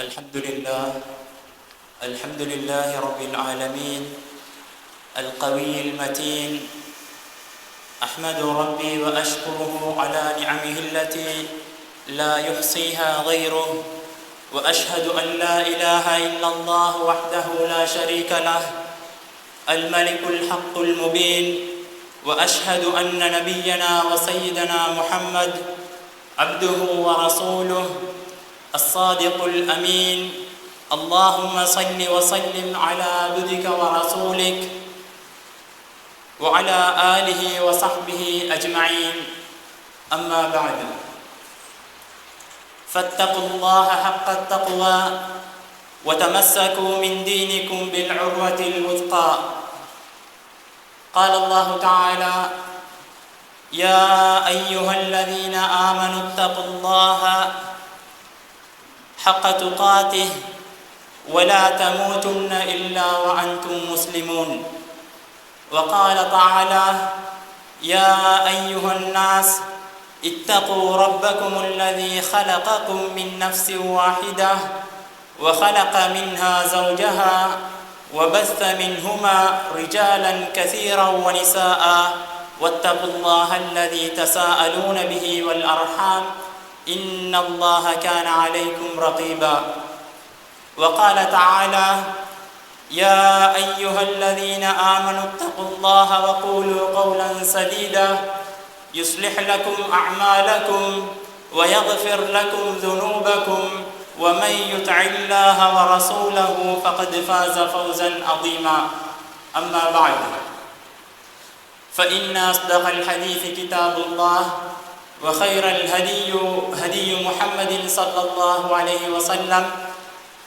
الحمد لله رب العالمين القوي المتين. أحمد ربي وأشكره على نعمه التي لا يحصيها غيره، وأشهد أن لا إله إلا الله وحده لا شريك له الملك الحق المبين، وأشهد أن نبينا وسيدنا محمد عبده ورسوله الصادق الأمين. اللهم صل وسلم على عبدك ورسولك وعلى آله وصحبه أجمعين. أما بعد، فاتقوا الله حق التقوى وتمسكوا من دينكم بالعروة الوثقى. قال الله تعالى: يا أيها الذين آمنوا اتقوا الله حق تقاته ولا تموتن إلا وأنتم مسلمون. وقال تعالى: يا أيها الناس اتقوا ربكم الذي خلقكم من نفس واحدة وخلق منها زوجها وبث منهما رجالا كثيرا ونساء واتقوا الله الذي تساءلون به والأرحام إن الله كان عليكم رقيبا. وقال تعالى: يا أيها الذين آمنوا اتقوا الله وقولوا قولا سديدا يصلح لكم أعمالكم ويغفر لكم ذنوبكم ومن يطع الله ورسوله فقد فاز فوزا عظيما. أما بعد، فإن أصدق الحديث كتاب الله، وخير الهدي هدي محمد صلى الله عليه وسلم،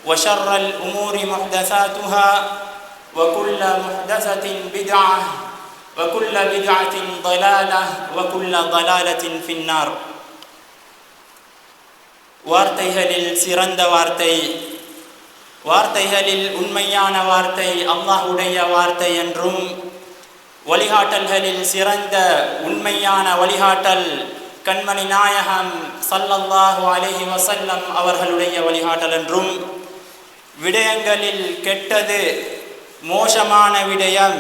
وشر الأمور محدثاتها، وكل محدثة بدعة، وكل بدعة ضلالة، وكل ضلالة في النار. வார்த்தைகளில் சிறந்த வார்த்தை, வார்த்தைகளில் உண்மையான வார்த்தை அல்லாஹ்வுடைய வார்த்தை என்றும், வழிகாட்டல்களில் சிறந்த உண்மையான வழிகாட்டல் கண்மணி நாயகம் ஸல்லல்லாஹு அலைஹி வஸல்லம் அவர்களுடைய வழிகாட்டல் என்றும், விடயங்களில் கெட்டது மோசமான விடயம்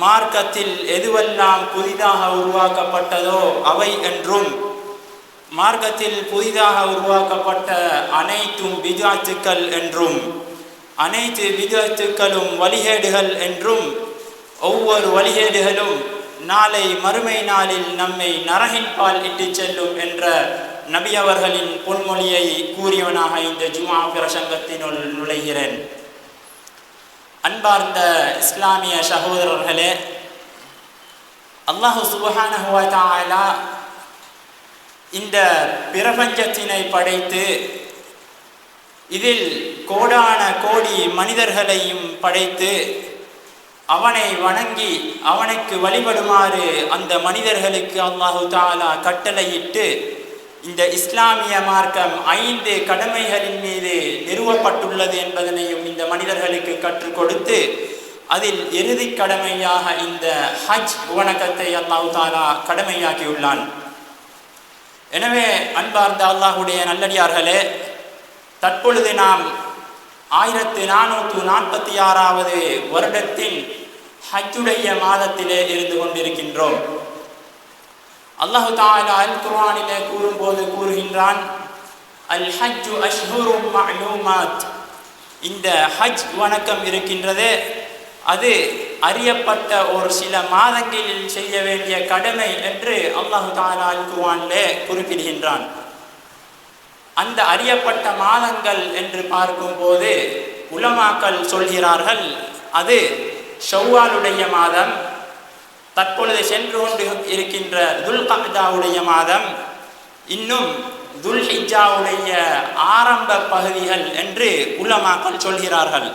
மார்க்கத்தில் எதுவெல்லாம் புதிதாக உருவாக்கப்பட்டதோ அவை என்றும், மார்க்கத்தில் புதிதாக உருவாக்கப்பட்ட அனைத்தும் பித்அத்துக்கள் என்றும், அனைத்து பித்அத்துக்களும் வழிகேடுகள் என்றும், ஒவ்வொரு வழிகேடுகளும் நாளை மறுமை நாளில் நம்மை நரகின் பால் இட்டு செல்லும் என்ற நபி அவர்களின் பொன்மொழியை கூறியவனாக இந்த ஜும்ஆ பிரசங்கத்தினுள் நுழைகிறேன். அன்பார்ந்த இஸ்லாமிய சகோதரர்களே, அல்லாஹு சுப்ஹானஹு வ தஆலா இந்த பிரபஞ்சத்தினை படைத்து இதில் கோடான கோடி மனிதர்களையும் படைத்து அவனை வணங்கி அவனுக்கு வழிபடுமாறு அந்த மனிதர்களுக்கு அல்லாஹு தஆலா கட்டளையிட்டு இந்த இஸ்லாமிய மார்க்கம் 5 கடமைகளின் மீது நிறுவப்பட்டுள்ளது என்பதனையும் இந்த மனிதர்களுக்கு கற்றுக் கொடுத்து அதில் இறுதி கடமையாக இந்த ஹஜ் வணக்கத்தை அல்லாஹு தஆலா கடமையாக்கியுள்ளான். எனவே அன்பார்ந்த அல்லாஹ்வுடைய நல்லடியார்களே, தற்பொழுது நாம் 1446வது வருடத்தின் ஹஜ்ஜுடைய மாதத்திலே இருந்து கொண்டிருக்கின்றோம். அல்லாஹு தஆலா அல் குர்ஆனிலே கூறும்போது கூறுகின்றான்: அல் ஹஜ்ஜு அஷ்ஹுரும் மஅலூமாத். இந்த ஹஜ் வணக்கம் இருக்கின்றதே, அது அறியப்பட்ட ஒரு சில மாதங்களில் செய்ய வேண்டிய கடமை என்று அல்லாஹு தஆலா அல் குர்ஆனிலே குறிப்பிடுகின்றான். அந்த அறியப்பட்ட மாதங்கள் என்று பார்க்கும்போது உலமாக்கள் சொல்கிறார்கள், அது ஷவ்வாலுடைய மாதம், தற்பொழுது சென்று கொண்டு இருக்கின்ற துல்கஅதாவுடைய மாதம், இன்னும் துல்ஹிஜ்ஜாவுடைய ஆரம்ப பகுதிகள் என்று உலமாக்கள் சொல்கிறார்கள்.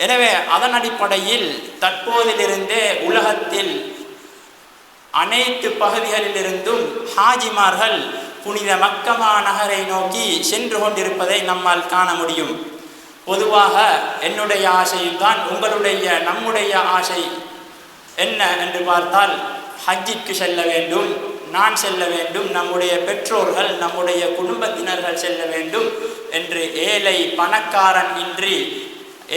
எனவே அதன் அடிப்படையில் தற்போதிலிருந்தே உலகத்தில் அனைத்து பகுதிகளிலிருந்தும் ஹாஜிமார்கள் புனித மக்கமா நகரை நோக்கி சென்று கொண்டிருப்பதை நம்மால் காண முடியும். பொதுவாக என்னுடைய ஆசைதான் உங்களுடைய நம்முடைய ஆசை என்ன என்று பார்த்தால், ஹஜ்ஜிற்கு செல்ல வேண்டும், நான் செல்ல வேண்டும், நம்முடைய பெற்றோர்கள் நம்முடைய குடும்பத்தினர்கள் செல்ல வேண்டும் என்று ஏழை பணக்காரன் இன்றி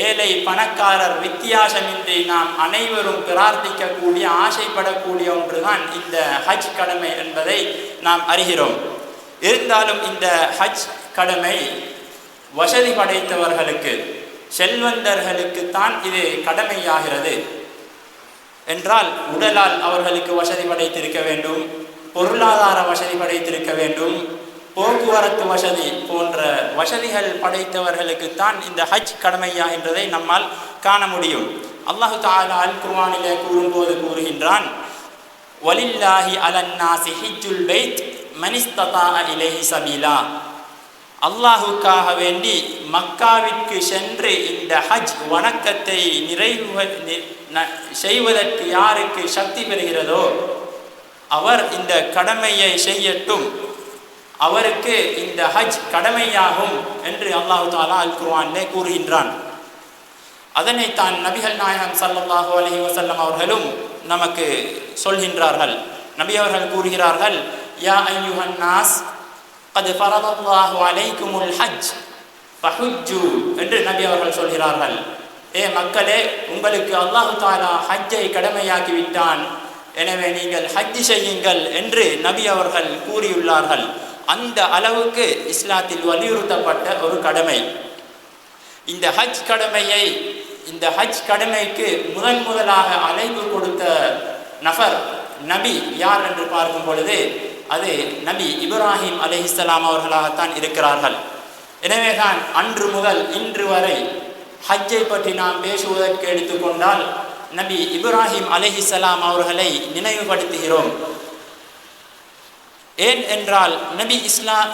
ஏழை பணக்காரர் வித்தியாசமின்றி நாம் அனைவரும் பிரார்த்திக்கக்கூடிய ஆசைப்படக்கூடிய ஒன்றுதான் இந்த ஹஜ் கடமை என்பதை நாம் அறிகிறோம். இருந்தாலும் இந்த ஹஜ் கடமை வசதி படைத்தவர்களுக்கு செல்வந்தர்களுக்கு தான் இது கடமையாகிறது என்றால் உடலால் அவர்களுக்கு வசதி படைத்திருக்க வேண்டும், பொருளாதார வசதி படைத்திருக்க வேண்டும், போக்குவரத்து வசதி போன்ற வசதிகள் படைத்தவர்களுக்குத்தான் இந்த ஹஜ் கடமையாகின்றதை நம்மால் காண முடியும். அல்லாஹு தஆலா அல் குர்ஆனிலே கூறும்போது கூறுகின்றான், வலில்லாஹி அலன்னாஸி ஹிஜ்ஜுல் பைத் மனிஸ்ததா இலைஹி சபீலா. அல்லாஹுக்காக வேண்டி மக்காவிற்கு சென்று இந்த ஹஜ் வணக்கத்தை செய்வதற்கு யாருக்கு சக்தி பெறுகிறதோ அவர் இந்த கடமையை செய்யட்டும், அவருக்கு இந்த ஹஜ் கடமையாகும் என்று அல்லாஹு தஆலா அல் குர்ஆனிலே கூறுகின்றான். அதனைத்தான் நபிகள் நாயகம் ஸல்லல்லாஹு அலைஹி வஸல்லம் அவர்களும் நமக்கு சொல்கின்றார்கள். நபி அவர்கள் கூறுகிறார்கள், யா அய்யுஹன் நாஸ் கத் ஃபரதல்லாஹு அலைக்குமுல் ஹஜ் ஃபஹுஜ்ஜு என்று நபி அவர்கள் சொல்கிறார்கள். ஏ மக்களே, உங்களுக்கு அல்லாஹு தஆலா ஹஜ்ஜை கடமையாக்கி விட்டான், எனவே நீங்கள் ஹஜ் செய்யுங்கள் என்று நபி அவர்கள் கூறியுள்ளார்கள். அந்த அளவுக்கு இஸ்லாத்தில் வலியுறுத்தப்பட்ட ஒரு கடமை. இந்த ஹஜ் கடமைக்கு முதலாக அழைப்பு கொடுத்த நபர் நபி யார் என்று பார்க்கும் பொழுது அது நபி இப்ராஹிம் அலைஹிஸ்ஸலாம் அவர்களாகத்தான் இருக்கிறார்கள். எனவேதான் அன்று முதல் இன்று வரை ஹஜ்ஜை பற்றி நாம் பேசுவதற்கு எடுத்துக்கொண்டால் நபி இப்ராஹிம் அலைஹிஸ்ஸலாம் அவர்களை நினைவுபடுத்துகிறோம். ஏன் என்றால் நபி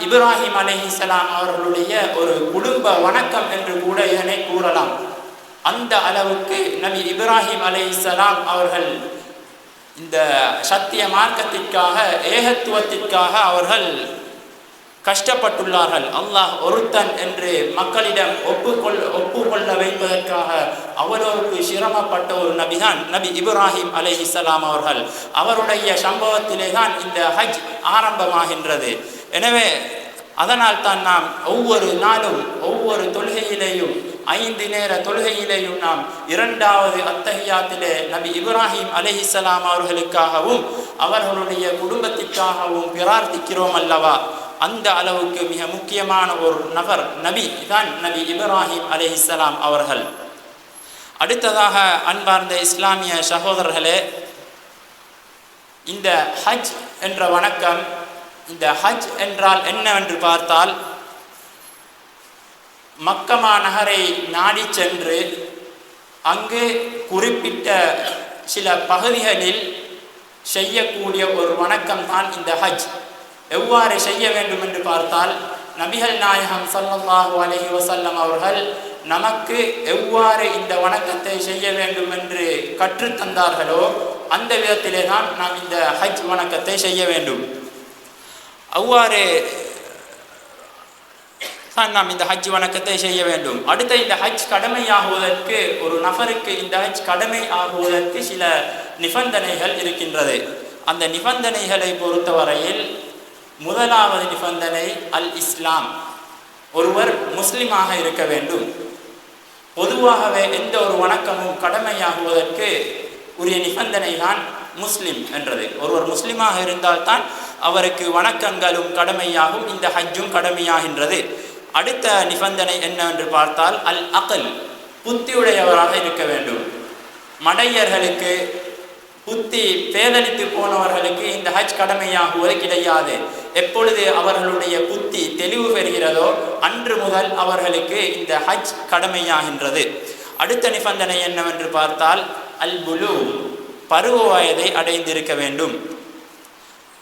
இப்ராஹிம் அலைஹிஸ்ஸலாம் அவர்களுடைய ஒரு குடும்ப வணக்கம் என்று கூட இதனை கூறலாம். அந்த அளவுக்கு நபி இப்ராஹிம் அலைஹிஸ்ஸலாம் அவர்கள் இந்த சத்திய மார்க்கத்திற்காக ஏகத்துவத்திற்காக அவர்கள் கஷ்டப்பட்டுள்ளார்கள். அல்லாஹ் ஒருத்தன் என்று மக்களிடம் ஒப்புக்கொள்ள வைப்பதற்காக அவரோருக்கு சிரமப்பட்ட ஒரு நபிதான் நபி இப்ராஹிம் அலைஹிஸ்ஸலாம் அவர்கள். அவருடைய சம்பவத்திலே தான் இந்த ஹஜ் ஆரம்பமாகின்றது. எனவே அதனால் தான் நாம் ஒவ்வொரு நாளும் ஒவ்வொரு தொழுகையிலேயும் 5 நேர தொழுகையிலேயும் நாம் 2வது அத்தஹியாத்திலே நபி இப்ராஹிம் அலைஹிஸ்ஸலாம் அவர்களுக்காகவும் அவர்களுடைய குடும்பத்திற்காகவும் பிரார்த்திக்கிறோம் அல்லவா. அந்த அளவுக்கு மிக முக்கியமான ஒரு நபி தான் நபி இப்ராஹிம் அலைஹிஸ்ஸலாம் அவர்கள். அடுத்ததாக அன்பார்ந்த இஸ்லாமிய சகோதரர்களே, இந்த ஹஜ் என்ற வணக்கம், இந்த ஹஜ் என்றால் என்னவென்று பார்த்தால், மக்கமா நகரை நாடி சென்று அங்கு குறிப்பிட்ட சில பகுதிகளில் செய்யக்கூடிய ஒரு வணக்கம் தான் இந்த ஹஜ். எவ்வாறு செய்ய வேண்டும் என்று பார்த்தால், நபிகள் நாயகம் ஸல்லல்லாஹு அலைஹி வஸல்லம் அவர்கள் நமக்கு எவ்வாறு இந்த வணக்கத்தை செய்ய வேண்டும் என்று கற்றுத்தந்தார்களோ அந்த விதத்திலே தான் நாம் இந்த ஹஜ் வணக்கத்தை செய்ய வேண்டும். அவ்வாறு நாம் இந்த ஹஜ் வணக்கத்தை செய்ய வேண்டும். அடுத்த இந்த ஹஜ் கடமையாகுவதற்கு ஒரு நபருக்கு இந்த ஹஜ் கடமை ஆகுவதற்கு சில நிபந்தனைகள் இருக்கின்றது. அந்த நிபந்தனைகளை பொறுத்தவரையில் முதலாவது நிபந்தனை அல் இஸ்லாம், ஒருவர் முஸ்லிமாக இருக்க வேண்டும். பொதுவாகவே எந்த ஒரு வணக்கமும் கடமையாகுவதற்கு உரிய நிபந்தனை தான் முஸ்லிம் என்றது. ஒருவர் முஸ்லிமாக இருந்தால்தான் அவருக்கு வணக்கங்களும் கடமையாகும், இந்த ஹஜ்ஜும் கடமையாகின்றது. அடுத்த நிபந்தனை என்னவென்று பார்த்தால் அல் அக்ல், புத்தியுடையவராக இருக்க வேண்டும். மடையர்களுக்கு, புத்தி பேதலித்து போனவர்களுக்கு இந்த ஹஜ் கடமையாகுவது கிடையாது. எப்பொழுது அவர்களுடைய புத்தி தெளிவு பெறுகிறதோ அன்று முதல் அவர்களுக்கு இந்த ஹஜ் கடமையாகின்றது. அடுத்த நிபந்தனை என்னவென்று பார்த்தால் அல் புலு, பருவ வயதை அடைந்திருக்க வேண்டும்.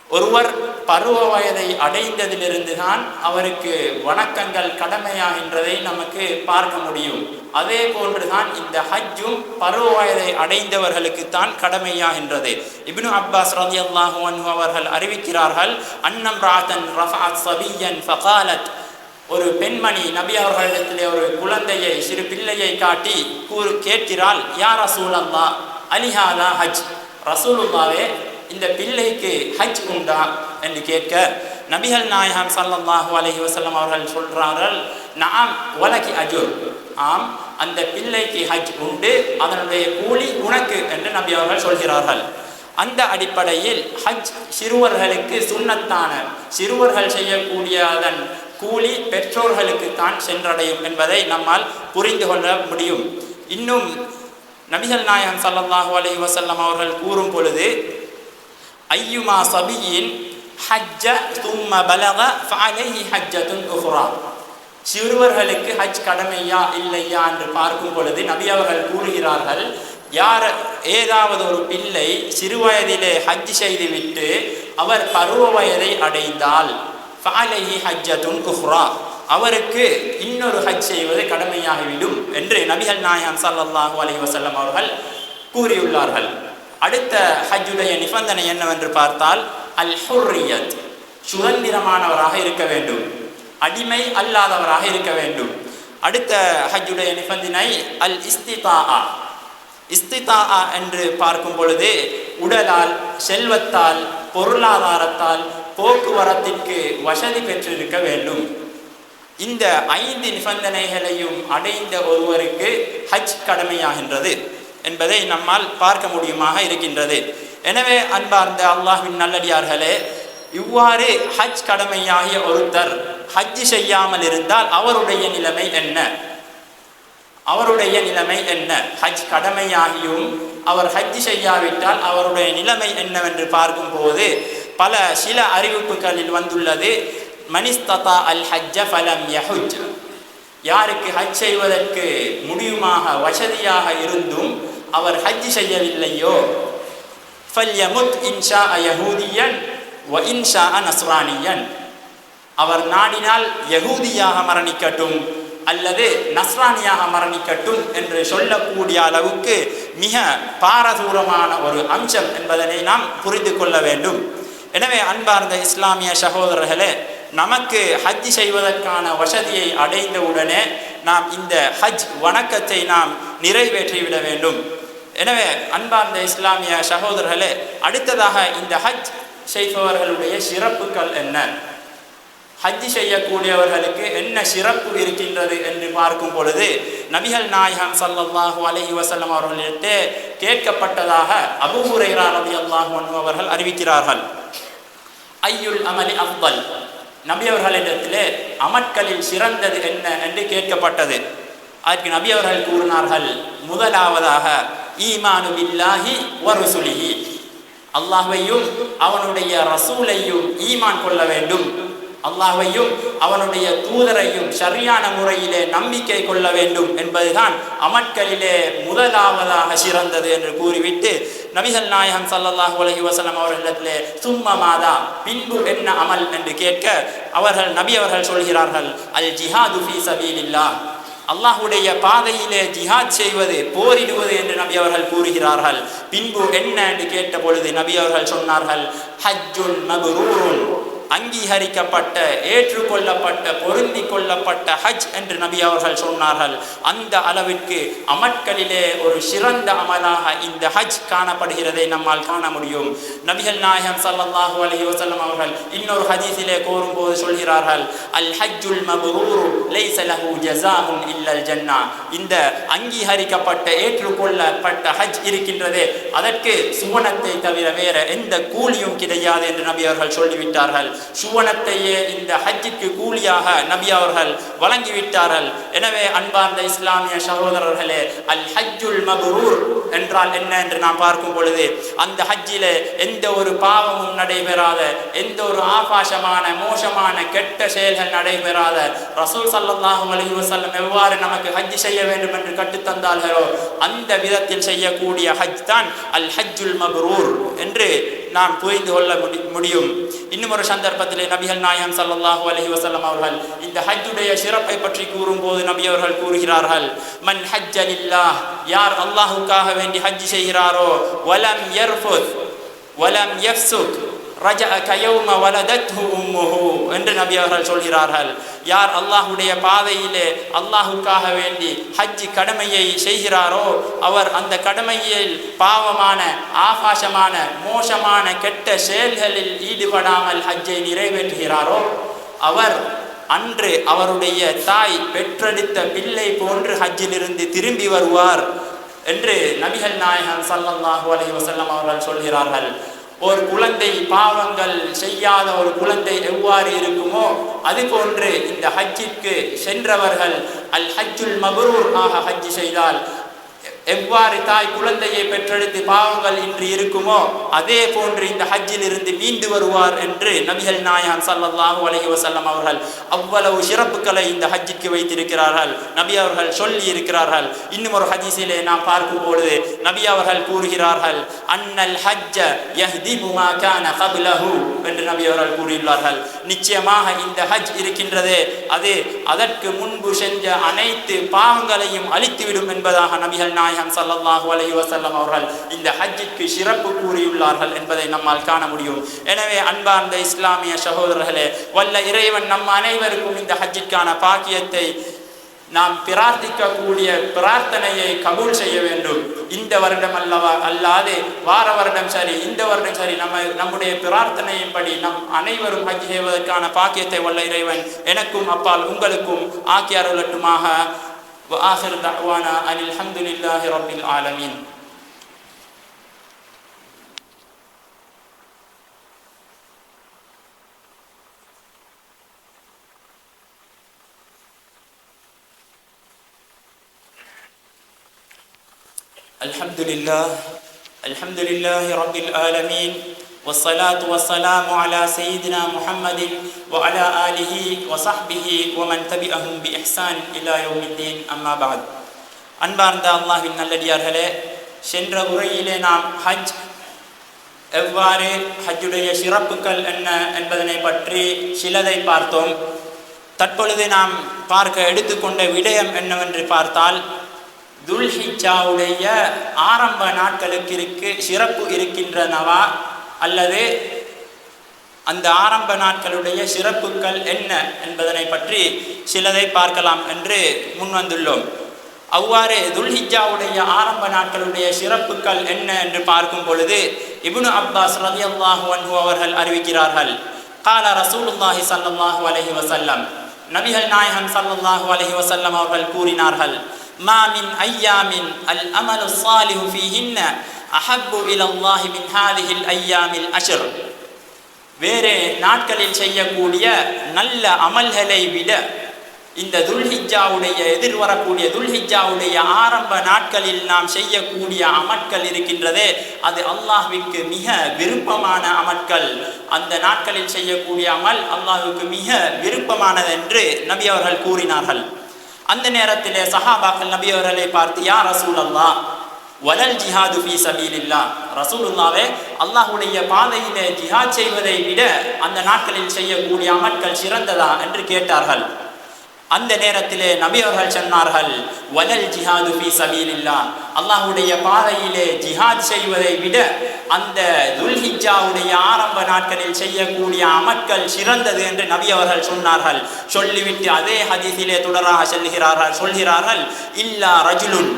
ஒருவர் பருவ வயதை அடைந்ததிலிருந்து தான் அவருக்கு வணக்கங்கள் கடமையாகின்றதை நமக்கு பார்க்க முடியும். அதே போன்றுதான் இந்த ஹஜ்ஜும் பருவ வயதை அடைந்தவர்களுக்குத்தான் கடமையாகின்றது. இப்னு அப்பாஸ் ரலியல்லாஹு அன்ஹு அவர்கள் அறிவிக்கிறார்கள், அன்னம் ராத்தன் ரஃபஅத் சபியன் ஃபகாலத், ஒரு பெண்மணி நபி அவர்களிடத்திலே ஒரு குழந்தையை, சிறு பிள்ளையை காட்டி கேட்கிறாள், யா ரசூலல்லாஹ் அலிஹாதா ஹஜ், ரசூலுல்லாவே இந்த பிள்ளைக்கு ஹஜ் உண்டா என்று கேட்க நபிகள் நாயகம் ஸல்லல்லாஹு அலைஹி வஸல்லம் அவர்கள் சொல்றார்கள், நாம் வலகி அஜுர், ஆம் அந்த பிள்ளைக்கு ஹஜ் உண்டு, அதனுடைய கூலி உனக்கு என்று நபி அவர்கள் சொல்கிறார்கள். அந்த அடிப்படையில் ஹஜ் சிறுவர்களுக்கு சுன்னத்தான, சிறுவர்கள் செய்யக்கூடிய அதன் கூலி பெற்றோர்களுக்கு தான் சென்றடையும் என்பதை நம்மால் புரிந்து கொள்ள முடியும். இன்னும் நபிகள் நாயகம் ஸல்லல்லாஹு அலைஹி வஸல்லம் அவர்கள் கூறும் பொழுது, ஐயுமா சபியின் ஹஜ்ஜ தும்ம பலக ஃபஅலைஹி ஹஜ்ஜத்துன் உஃரா, சிறுவர்களுக்கு ஹஜ் கடமையா இல்லையா என்று பார்க்கும் பொழுது நபி அவர்கள் கூறுகிறார்கள், யார் ஏதாவது ஒரு பிள்ளை சிறுவயதிலே ஹஜ் செய்துவிட்டு அவர் பருவ வயதை அடைந்தால் ஃபஅலைஹி ஹஜ்ஜத்துன் உஃரா, அவருக்கு இன்னொரு ஹஜ் செய்வது கடமையாகிவிடும் என்று நபிகள் நாயகம் ஸல்லல்லாஹு அலைஹி வஸல்லம் அவர்கள் கூறியுள்ளார்கள். அடுத்த ஹஜ்ஜுடைய நிபந்தனை என்னவென்று பார்த்தால், அல் ஹுர்ரியத், சுதந்திரமானவராக இருக்க வேண்டும், அடிமை அல்லாதவராக இருக்க வேண்டும். அடுத்த ஹஜ்ஜுடைய நிபந்தனை அல் இஸ்திதாஆ. இஸ்திதாஆ என்று பார்க்கும் பொழுது உடலால், செல்வத்தால், பொருளாதாரத்தால் போக்குவரத்திற்கு வசதி பெற்றிருக்க வேண்டும். இந்த 5 நிபந்தனைகளையும் அடைந்த ஒருவருக்கு ஹஜ் கடமையாகின்றது என்பதை நம்மால் பார்க்க முடியுமாக இருக்கின்றது. எனவே அன்பார்ந்த அல்லாஹ்வின் நல்லடியார்களே, இவ்வாறு ஹஜ் கடமையாகிய ஒருத்தர் ஹஜ் செய்யாமல் இருந்தால் அவருடைய நிலைமை என்ன? அவருடைய நிலைமை என்ன? ஹஜ் கடமையாகியும் அவர் ஹஜ் செய்யாவிட்டால் அவருடைய நிலைமை என்னவென்று பார்க்கும்போது சில அறிவிப்புகளில் வந்துள்ளது, மனிஸ்ததா அல் ஹஜ்ஜ ஃபலம் யஹுஜ், யாருக்கு ஹஜ் செய்வதற்கு முடியுமாக வசதியாக இருந்தும் அவர் ஹஜ் செய்யவில்லையோ, ஃபல்யமுத் இன்ஷா யஹூதியன் வ இன்ஷா நஸ்ரானியன், அவர் நாடினால் யஹூதியாக மரணிக்கட்டும் அல்லது நஸ்ரானியாக மரணிக்கட்டும் என்று சொல்லக்கூடிய அளவுக்கு மிக பாரதூரமான ஒரு அம்சம் என்பதனை நாம் புரிந்து கொள்ள வேண்டும். எனவே அன்பார்ந்த இஸ்லாமிய சகோதரர்களே, நமக்கு ஹஜ் செய்வதற்கான வசதியை அடைந்தவுடனே நாம் இந்த ஹஜ் வணக்கத்தை நாம் நிறைவேற்றிவிட வேண்டும். எனவே அன்பார்ந்த இஸ்லாமிய சகோதரர்களே, அடுத்ததாக இந்த ஹஜ் செய்பவர்களுடைய சிறப்புகள் என்ன, ஹஜ் செய்யக்கூடியவர்களுக்கு என்ன சிறப்பு இருக்கின்றது என்று பார்க்கும் பொழுது நபிகள் நாயகம் ஸல்லல்லாஹு அலைஹி வஸல்லம் அவர்களிடத்தே கேட்கப்பட்டதாக அபூ ஹுரைரா ரலியல்லாஹு அன்ஹு அவர்கள் அறிவிக்கிறார்கள். ஐயுல் அமலி அஃதல், நபி அவர்களிடத்திலே அமட்களில் சிறந்தது என்ன என்று கேட்கப்பட்டது. அதற்கு நபி அவர்கள் கூறினார்கள், முதலாவதாக ஈமானு பில்லாஹி வ ருசுலிஹி, அல்லாஹ்வையும் அவனுடைய ரசூலையும் ஈமான் கொள்ள வேண்டும், அல்லாஹ்வையும் அவனுடைய தூதரையும் சரியான முறையிலே நம்பிக்கை கொள்ள வேண்டும் என்பதுதான் அமட்களிலே முதலாவதாக சிறந்தது என்று கூறிவிட்டு நபிகள் நாயகம் ஸல்லல்லாஹு அலைஹி வஸல்லம் அவர்களிடத்திலே சும்ம மாதா, பின்பு என்ன அமல் என்று கேட்க நபி அவர்கள் சொல்கிறார்கள், அல் ஜிஹாது ஃபீ சபீலில்லாஹ், அல்லாஹ்வுடைய பாதையிலே ஜிஹாத் செய்வது, போரிடுவது என்று நபி அவர்கள் கூறுகிறார்கள். பின்பு என்ன என்று கேட்ட பொழுது நபி அவர்கள் சொன்னார்கள், ஹஜ்ஜுன் மப்ரூருன், அங்கீகரிக்கப்பட்ட, ஏற்றுக்கொள்ளப்பட்ட, பொருந்தி கொள்ளப்பட்ட ஹஜ் என்று நபி அவர்கள் சொன்னார்கள். அந்த அளவிற்கு அமட்களிலே ஒரு சிறந்த அமலாக இந்த ஹஜ் காணப்படுகிறதை நம்மால் காண முடியும். நபிகள் நாயகம் ஸல்லல்லாஹு அலைஹி வஸல்லம் அவர்கள் இன்னொரு ஹதீஸிலே கூறும்போது சொல்கிறார்கள், அல் ஹஜ்ஜுல் மப்ரூர் லைஸ லஹு ஜஸாஉன் இல்லல் ஜன்னா, இந்த அங்கீகரிக்கப்பட்ட, ஏற்றுக்கொள்ளப்பட்ட ஹஜ் இருக்கின்றதே அதற்கு சுவனத்தை தவிர வேற எந்த கூலியும் கிடையாது என்று நபி அவர்கள் சொல்லிவிட்டார்கள். சுவனத்தையே இந்த ஹஜ்ஜுக்கு கூலியாக நபி அவர்கள் வழங்கிவிட்டார்கள். எனவே அன்பார்ந்த இஸ்லாமிய சகோதரர்களே, அல் ஹஜ்ஜுல் மப்ரூர் என்றால் என்ன என்று நாம் பார்க்கும் பொழுது அந்த ஹஜ்ஜிலே எந்த ஒரு பாவமும் நடைபெறாத, எந்த ஒரு ஆபாசமான, மோசமான, கெட்ட செயல்கள் நடைபெறாத, ரசூல் ஸல்லல்லாஹு அலைஹி வஸல்லம் எவ்வாறு நமக்கு ஹஜ் செய்ய வேண்டும் என்று கற்றுத்தந்தார்களோ அந்த விதத்தில் செய்யக்கூடிய ஹஜ் தான் அல் ஹஜ்ஜுல் மப்ரூர் என்று நாம் புரிந்து கொள்ள முடியும். இன்னும் ஒரு சந்தர்ப்பத்திலே நபிகள் நாயகம் ஸல்லல்லாஹு அலைஹி வஸல்லம் அவர்கள் இந்த ஹஜ்ஜுடைய சிறப்பை பற்றி கூறும்போது நபி அவர்கள் கூறுகிறார்கள், மன் ஹஜ்ஜ லில்லாஹ், யார் அல்லாஹ்வுக்காக வேண்டி ஹஜ் செய்கிறாரோ, வலம் யர்ஃபுத் வலம் யஃப்சுக் ரஜஅ கயௌம வலதத்ஹு உம்முஹு என்று நபி அவர்கள் சொல்கிறார்கள். யார் அல்லாஹுடைய பாதையிலே அல்லாஹுக்காக வேண்டி ஹஜ் கடமையை செய்கிறாரோ அவர் அந்த கடமையில் பாவமான ஆபாசமான மோசமான கெட்ட செயல்களில் ஈடுபடாமல் ஹஜ்ஜை நிறைவேற்றுகிறாரோ அவர் அன்று அவருடைய தாய் பெற்றெடுத்த பிள்ளை போன்று ஹஜ்ஜிலிருந்து திரும்பி வருவார் என்று நபிகள் நாயகம் ஸல்லல்லாஹு அலைஹி வஸல்லம் அவர்கள் சொல்கிறார்கள். ஒரு குழந்தை பாவங்கள் செய்யாத ஒரு குழந்தை எவ்வாறு இருக்குமோ அதுபோன்று இந்த ஹஜ்ஜிற்கு சென்றவர்கள் அல் ஹஜ்ஜுல் மப்ரூர் ஆக ஹஜ் செய்தால் எவ்வாறு தாய் குழந்தையை பெற்றெடுத்து பாவங்கள் இன்று இருக்குமோ அதே போன்று இந்த ஹஜ்ஜில் இருந்து மீண்டு வருவார் என்று நபிகள் நாயகம் ஸல்லல்லாஹு அலைஹி வஸல்லம் அவர்கள் அவ்வளவு சிறப்புகளை இந்த ஹஜ்ஜிற்கு வைத்திருக்கிறார்கள். நபி அவர்கள் சொல்லி இருக்கிறார்கள். இன்னும் ஒரு ஹதீஸிலே நாம் பார்க்கும் பொழுது நபி அவர்கள் கூறுகிறார்கள், அன்னல் ஹஜ்ஜ யஹ்திமு மா கான கப்லஹு என்று நபி அவர்கள் கூறியுள்ளார்கள். நிச்சயமாக இந்த ஹஜ் இருக்கின்றதே அது அதற்கு முன்பு செஞ்ச அனைத்து பாவங்களையும் அழித்துவிடும் என்பதாக நபிகள் நாயகம் ஸல்லல்லாஹு அலைஹி வஸல்லம் அவர்கள் இந்த ஹஜ்ஜிற்கு சிறப்பு கூறியுள்ளார்கள் என்பதை நம்மால் காண முடியும். எனவே அன்பார்ந்த இஸ்லாமிய சகோதரர்களே, வல்ல இறைவன் நம் அனைவருக்கும் இந்த ஹஜ்ஜிற்கான பாக்கியத்தை நாம் பிரார்த்திக்கக்கூடிய பிரார்த்தனையை கபூல் செய்ய வேண்டும். இந்த வருடம் அல்லாது வார வருடம் சரி, இந்த வருடம் சரி, நம்முடைய பிரார்த்தனையின்படி நம் அனைவரும் ஹஜ் செய்வதற்கான பாக்கியத்தை வல்ல இறைவன் எனக்கும் அப்பால் உங்களுக்கும் ஆக்கி அருளட்டுமாக. وآخر دعوانا أن الحمد لله رب العالمين. الحمد لله رب العالمين والصلاة والسلام على سيدنا محمد وعلى آله وصحبه ومن تبعهم بإحسان إلى يوم الدين أما بعد. அன்பார்ந்த அல்லாஹ்வின் நல்லடியார்களே, சென்ற உரையிலே நாம் ஹஜ் எவ்வாறு ஹஜ்ஜுடைய சிறப்புகள் என்ன என்பதனை பற்றி சிலதை பார்த்தோம். தற்பொழுது நாம் பார்க்க எடுத்துக்கொண்ட விடயம் என்னவென்று பார்த்தால், துல்ஹிஜ்ஜாவுடைய ஆரம்ப நாட்களுக்கு சிறப்பு இருக்கின்றனவா அல்லது அந்த ஆரம்ப நாட்களுடைய சிறப்புகள் என்ன என்பதனை பற்றி சிலதை பார்க்கலாம் என்று முன்வந்துள்ளோம். அவ்வாறு துல்ஹிஜ்ஜாவுடைய ஆரம்ப நாட்களுடைய சிறப்புகள் என்ன என்று பார்க்கும் பொழுது இப்னு அப்பாஸ் ரலியல்லாஹு அன்ஹு அவர்கள் அறிவிக்கிறார்கள், கால ரசூலுல்லாஹி ஸல்லல்லாஹு அலைஹி வஸல்லம், நபிகள் நாயகம் ஸல்லல்லாஹு அலைஹி வஸல்லம் அவர்கள் கூறினார்கள், மா மின் ஐயாமின் அல் அமலு ஸாலிஹு ஃபீஹின்ன அஹப்பு இலல்லாஹி மின் ஹாதிஹில் ஐயாமில் அஷ்ர். வேறு நாட்களில் செய்யக்கூடிய நல்ல அமல்களை விட இந்த துல்ஹிஜ்ஜாவுடைய எதிர்வரக்கூடிய துல்ஹிஜ்ஜாவுடைய ஆரம்ப நாட்களில் நாம் செய்யக்கூடிய அமல்கள் இருக்கின்றதே அது அல்லாஹ்விற்கு மிக விருப்பமான அமல்கள். அந்த நாட்களில் செய்யக்கூடிய அமல் அல்லாஹ்வுக்கு மிக விருப்பமானது என்று நபி அவர்கள் கூறினார்கள். அந்த நேரத்திலே சஹாபாக்கள் நபி அவர்களை பார்த்து, யா ரசூலல்லாஹ் வலல் ஜிஹாது ஃபீ சபீலில்லாஹ், ரசூலுல்லாஹ்வே அல்லாஹ்வுடைய பாதையிலே ஜிஹாத் செய்வதை விட அந்த நாட்களில் செய்யக்கூடிய அமல்கள் சிறந்ததா என்று கேட்டார்கள். அந்த நேரத்திலே நபி அவர்கள் சொன்னார்கள், வலல் ஜிஹாது ஃபீ சபீலில்லாஹ், அல்லாஹ்வுடைய பாதையிலே ஜிஹாத் செய்வதை விட அந்த துல்ஹிஜ்ஜாவுடைய ஆரம்ப நாட்களில் செய்யக்கூடிய அமல்கள் சிறந்தது என்று நபி அவர்கள் சொன்னார்கள். சொல்லிவிட்டு அதே ஹதீஸிலே தொடராக சொல்கிறார்கள், இல்லா ரஜுலுன்,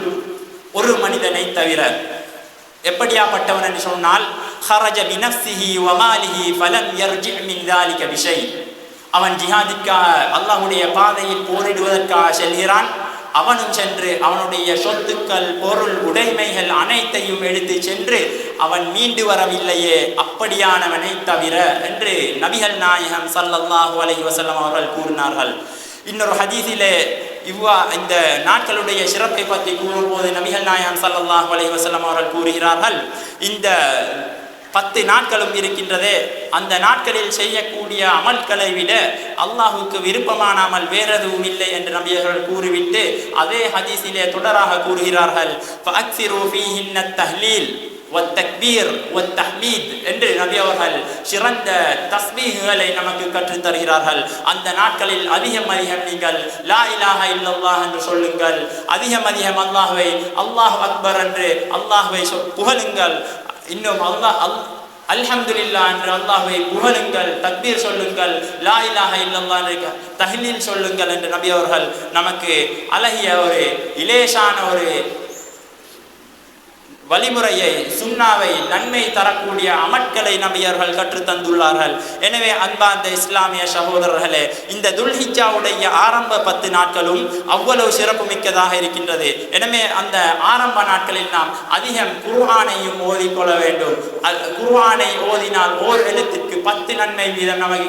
ஒரு மனிதனை தவிர. எப்படியாப்பட்டவன் என்று சொன்னால், ஹரஜ பினஃப்ஸிஹி வ மாலிஹி ஃபலம் யர்ஜி மின் ذلك பிஷை, அவன் ஜிஹாதிற்காக அல்லாஹ்வுடைய பாதையில் போரிடுவதற்காக செல்கிறான். அவனும் சென்று அவனுடைய சொத்துக்கள் பொருள் உடைமைகள் அனைத்தையும் எடுத்து சென்று அவன் மீண்டு வரவில்லையே, அப்படியானவனை தவிர என்று நபிகள் நாயகம் ஸல்லல்லாஹு அலைஹி வஸல்லம் அவர்கள் கூறினார்கள். இன்னொரு ஹதீஸிலே இந்த நாட்களுடைய சிறப்பை பற்றி கூறும்போது நபிகள் நாயகம் ஸல்லல்லாஹு அலைஹி வஸல்லம் அவர்கள் கூறுகிறார்கள், இந்த 10 நாட்களும் இருக்கின்றதே அந்த நாட்களில் செய்யக்கூடிய அமல்களை விட அல்லாஹுக்கு விருப்பமான அமல் வேறெதுவும் இல்லை என்று நபி அவர்கள் கூறிவிட்டு அதே ஹதீஸிலே தொடராக கூறுகிறார்கள், ஃபஅக்ஸிரு ஃபீஹின்ன தஹ்லீல் வத்தக்பீர் வத்தஹ்மீத் என்று நபி அவர்கள் சிறந்த தஸ்பீஹ்களை நமக்கு கற்றுத் தருகிறார்கள். அந்த நாட்களில் அதிகம் நீங்கள் லா இலாஹ இல்லல்லாஹ் என்று சொல்லுங்கள், அதிகம் அல்லாஹ்வை அல்லாஹ் அக்பர் என்று அல்லாஹ்வை புகழுங்கள். இன்னும் அல்ஹம்துலில்லாஹ் என்று அல்லாஹ்வை புகழுங்கள், தக்பீர் சொல்லுங்கள், லா இலாஹ இல்லல்லாஹ் என்று தஹ்லீல் சொல்லுங்கள் என்று நபி அவர்கள் நமக்கு அழகிய ஒரு இலேசான ஒரு வழிமுறையை, சுன்னாவை, நன்மை தரக்கூடிய அமட்களை நபியர்கள் கற்றுத்தந்துள்ளார்கள். எனவே அன்பார்ந்த இஸ்லாமிய சகோதரர்களே, இந்த துல்ஹிஜ்ஜாவுடைய ஆரம்ப 10 நாட்களும் அவ்வளவு சிறப்பு மிக்கதாக இருக்கின்றது. எனவே அந்த ஆரம்ப நாட்களில் நாம் அதிகம் குர்ஆனையும் ஓதிக்கொள்ள வேண்டும். குர்ஆனை ஓதினால் ஓர் எழுத்துக்கு 10 நன்மை வீதம் நமக்கு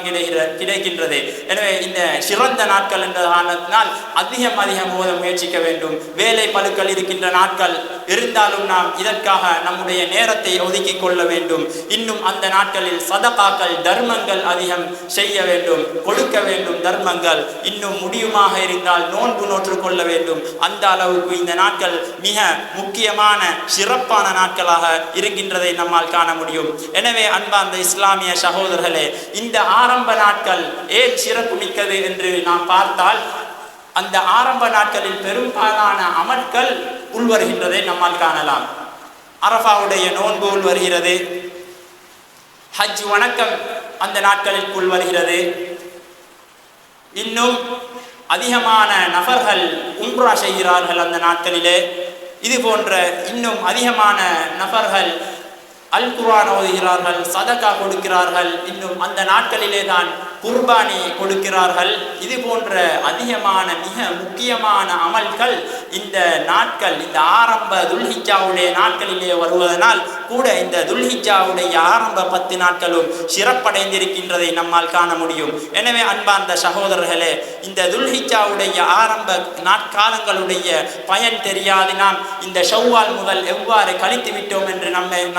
கிடைக்கின்றது. எனவே இந்த சிறந்த நாட்கள் என்ற காரணத்தினால் அதிகம் ஓத முயற்சிக்க வேண்டும். வேலை பளுக்கள் இருக்கின்ற நாட்கள் இருந்தாலும் நாம் இதற்காக நம்முடைய நேரத்தை ஒதுக்கிக் கொள்ள வேண்டும். இன்னும் அந்த நாட்களில் சதகாக்கள், தர்மங்கள் அதிகம் செய்ய வேண்டும், கொடுக்க வேண்டும் தர்மங்கள். இன்னும் முடியுமாக இருந்தால் நோன்பு நோற்று கொள்ள வேண்டும். அந்த அளவுக்கு இந்த நாட்கள் மிக முக்கியமான சிறப்பான நாட்களாக இருக்கின்றதை நம்மால் காண முடியும். எனவே அன்பார்ந்த இஸ்லாமிய சகோதரர்களே, இந்த ஆரம்ப நாட்கள் ஏன் சிறப்பு மிக்கது என்று நாம் பார்த்தால், அந்த ஆரம்ப நாட்களில் பெரும்பாலான அமல்கள் உள்வருகின்றதை நம்மால் காணலாம். அரஃபாவுடைய நோன்பு உள்வருகிறது, ஹஜ் வணக்கம் அந்த நாட்களில் உள்வருகிறது. இன்னும் அதிகமான நபர்கள் உம்ரா செய்கிறார்கள் அந்த நாட்களிலே. இது போன்ற இன்னும் அதிகமான நபர்கள் அல் குர்ஆன் ஓதுகிறார்கள், சதகா கொடுக்கிறார்கள். இன்னும் அந்த நாட்களிலே தான் குர்பானி கொடுக்கிறார்கள். இது போன்ற அதிகமான மிக முக்கியமான அமல்கள் இந்த நாட்கள், இந்த ஆரம்ப துல்ஹிஜ்ஜாவுடைய நாட்களிலே வருவதனால் கூட இந்த துல்ஹிஜ்ஜாவுடைய ஆரம்ப 10 நாட்களும் சிறப்படைந்திருக்கின்றதை நம்மால் காண முடியும். எனவே அன்பார்ந்த சகோதரர்களே, இந்த துல்ஹிஜ்ஜாவுடைய ஆரம்ப நாட்காலங்களுடைய பயன் தெரியாது நாம் இந்த ஷவ்வால் முதல் எவ்வாறு கழித்து விட்டோம் என்று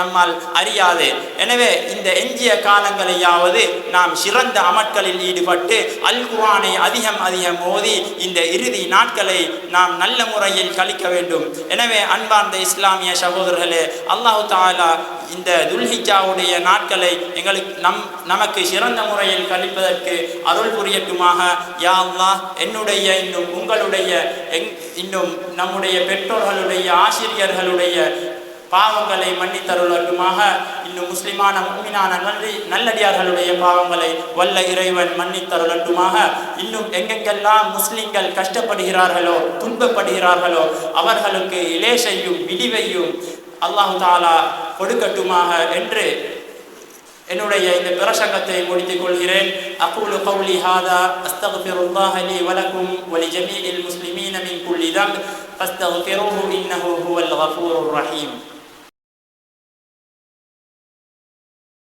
நம்மால் அறியாது. எனவே இந்த எஞ்சிய காலங்களையாவது நாம் சிறந்த அமட்களில் ஈடுபட்டு அல் குர்ஆனை அதிகம் ஓதி இந்த இறுதி நாட்களை நாம் நல்ல முறையில் கழிக்க வேண்டும். எனவே அன்பார்ந்த இஸ்லாமிய சகோதரர்களே, அல்லாஹ் தஆலா இந்த துல்ஹிஜ்ஜாவுடைய நாட்களை நமக்கு சிறந்த முறையில் கழிப்பதற்கு அருள் புரியட்டுமாக. யா அல்லாஹ், என்னுடைய இன்னும் உங்களுடைய இன்னும் நம்முடைய பெற்றோர்களுடைய, ஆசிரியர்களுடைய பாவங்களை மன்னித்தருளட்டுமாக. இன்னும் முஸ்லிமான முஃமினான நல்லடியார்களுடைய பாவங்களை வல்ல இறைவன் மன்னித்தருளட்டுமாக. இன்னும் எங்கெங்கெல்லாம் முஸ்லிம்கள் கஷ்டப்படுகிறார்களோ, துன்பப்படுகிறார்களோ, அவர்களுக்கு இலேசையும் விடிவையும் அல்லாஹ் தஆலா கொடுக்கட்டுமாக என்று என்னுடைய இந்த பிரசங்கத்தை முடித்துக் கொள்கிறேன். அகூலு கௌலி ஹாதா அஸ்தக்ஃபிருல்லாஹ லி வ லக்கும் வ லிஜமீஇல் முஸ்லிமீன மின் குல்லி தம்ப் ஃபஸ்தக்ஃபிருஹு இன்னஹு ஹுவல் கஃபூருர் ரஹீம்.